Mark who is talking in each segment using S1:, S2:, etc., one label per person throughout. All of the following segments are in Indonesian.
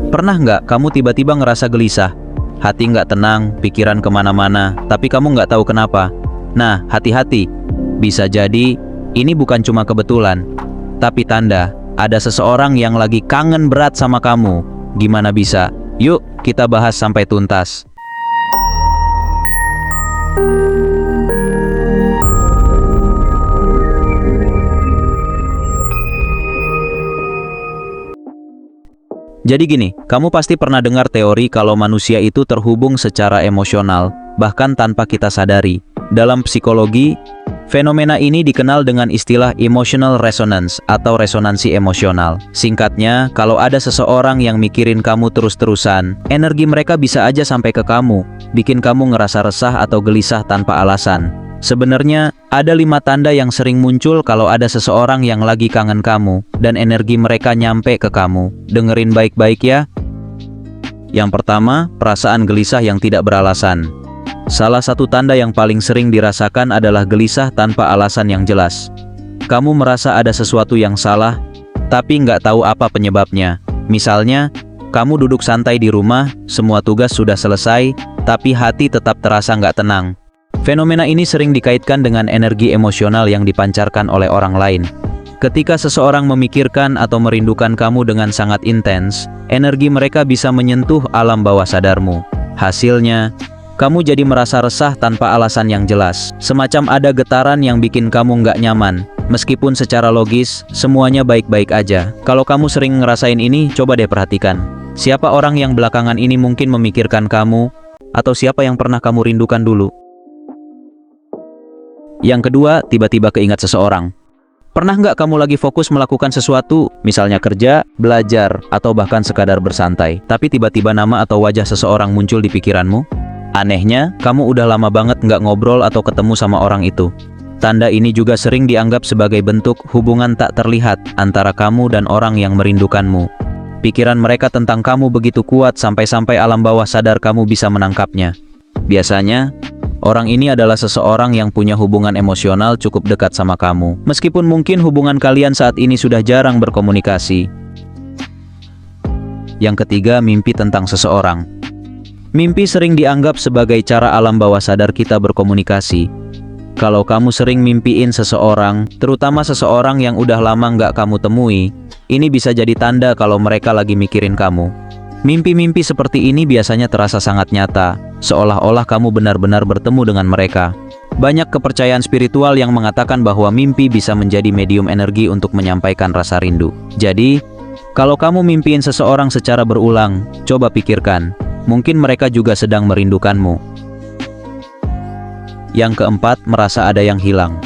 S1: Pernah nggak kamu tiba-tiba ngerasa gelisah? Hati nggak tenang, pikiran kemana-mana, tapi kamu nggak tahu kenapa. Nah, hati-hati. Bisa jadi, ini bukan cuma kebetulan, tapi tanda ada seseorang yang lagi kangen berat sama kamu. Gimana bisa? Yuk, kita bahas sampai tuntas. Jadi gini, kamu pasti pernah dengar teori kalau manusia itu terhubung secara emosional, bahkan tanpa kita sadari. Dalam psikologi, fenomena ini dikenal dengan istilah emotional resonance atau resonansi emosional. Singkatnya, kalau ada seseorang yang mikirin kamu terus-terusan, energi mereka bisa aja sampai ke kamu, bikin kamu ngerasa resah atau gelisah tanpa alasan. Sebenarnya, ada 5 tanda yang sering muncul kalau ada seseorang yang lagi kangen kamu, dan energi mereka nyampe ke kamu. Dengerin baik-baik ya. Yang pertama, perasaan gelisah yang tidak beralasan. Salah satu tanda yang paling sering dirasakan adalah gelisah tanpa alasan yang jelas. Kamu merasa ada sesuatu yang salah, tapi nggak tahu apa penyebabnya. Misalnya, kamu duduk santai di rumah, semua tugas sudah selesai, tapi hati tetap terasa nggak tenang. Fenomena ini sering dikaitkan dengan energi emosional yang dipancarkan oleh orang lain. Ketika seseorang memikirkan atau merindukan kamu dengan sangat intens, energi mereka bisa menyentuh alam bawah sadarmu. Hasilnya, kamu jadi merasa resah tanpa alasan yang jelas. Semacam ada getaran yang bikin kamu nggak nyaman. Meskipun secara logis, semuanya baik-baik aja. Kalau kamu sering ngerasain ini, coba deh perhatikan. Siapa orang yang belakangan ini mungkin memikirkan kamu, atau siapa yang pernah kamu rindukan dulu? Yang kedua, tiba-tiba keingat seseorang. Pernah nggak kamu lagi fokus melakukan sesuatu, misalnya kerja, belajar, atau bahkan sekadar bersantai, tapi tiba-tiba nama atau wajah seseorang muncul di pikiranmu? Anehnya, kamu udah lama banget nggak ngobrol atau ketemu sama orang itu. Tanda ini juga sering dianggap sebagai bentuk hubungan tak terlihat antara kamu dan orang yang merindukanmu. Pikiran mereka tentang kamu begitu kuat sampai-sampai alam bawah sadar kamu bisa menangkapnya. Biasanya, orang ini adalah seseorang yang punya hubungan emosional cukup dekat sama kamu. Meskipun mungkin hubungan kalian saat ini sudah jarang berkomunikasi. Yang ketiga, mimpi tentang seseorang. Mimpi sering dianggap sebagai cara alam bawah sadar kita berkomunikasi. Kalau kamu sering mimpiin seseorang, terutama seseorang yang udah lama nggak kamu temui, ini bisa jadi tanda kalau mereka lagi mikirin kamu. Mimpi-mimpi seperti ini biasanya terasa sangat nyata, seolah-olah kamu benar-benar bertemu dengan mereka. Banyak kepercayaan spiritual yang mengatakan bahwa mimpi bisa menjadi medium energi untuk menyampaikan rasa rindu. Jadi, kalau kamu mimpiin seseorang secara berulang, coba pikirkan, mungkin mereka juga sedang merindukanmu. Yang keempat, merasa ada yang hilang.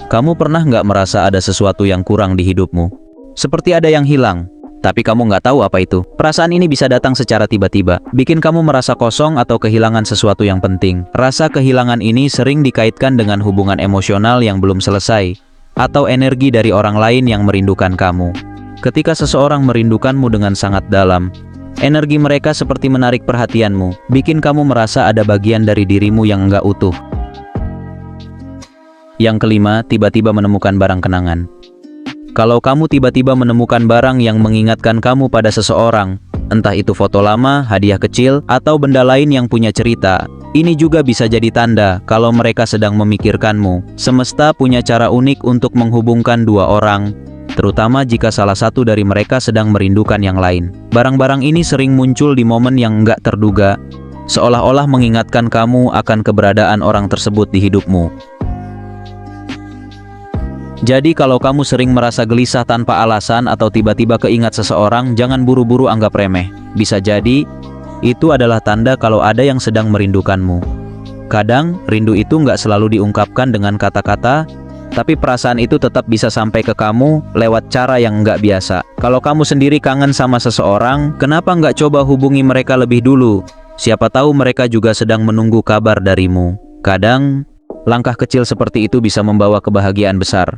S1: Kamu pernah nggak merasa ada sesuatu yang kurang di hidupmu? Seperti ada yang hilang, tapi kamu nggak tahu apa itu. Perasaan ini bisa datang secara tiba-tiba, bikin kamu merasa kosong atau kehilangan sesuatu yang penting. Rasa kehilangan ini sering dikaitkan dengan hubungan emosional yang belum selesai, atau energi dari orang lain yang merindukan kamu. Ketika seseorang merindukanmu dengan sangat dalam, energi mereka seperti menarik perhatianmu, bikin kamu merasa ada bagian dari dirimu yang nggak utuh. Yang kelima, tiba-tiba menemukan barang kenangan. Kalau kamu tiba-tiba menemukan barang yang mengingatkan kamu pada seseorang, entah itu foto lama, hadiah kecil, atau benda lain yang punya cerita, ini juga bisa jadi tanda kalau mereka sedang memikirkanmu. Semesta punya cara unik untuk menghubungkan dua orang, terutama jika salah satu dari mereka sedang merindukan yang lain. Barang-barang ini sering muncul di momen yang nggak terduga, seolah-olah mengingatkan kamu akan keberadaan orang tersebut di hidupmu. Jadi kalau kamu sering merasa gelisah tanpa alasan atau tiba-tiba keingat seseorang, jangan buru-buru anggap remeh. Bisa jadi, itu adalah tanda kalau ada yang sedang merindukanmu. Kadang, rindu itu nggak selalu diungkapkan dengan kata-kata, tapi perasaan itu tetap bisa sampai ke kamu lewat cara yang nggak biasa. Kalau kamu sendiri kangen sama seseorang, kenapa nggak coba hubungi mereka lebih dulu? Siapa tahu mereka juga sedang menunggu kabar darimu. Kadang, langkah kecil seperti itu bisa membawa kebahagiaan besar.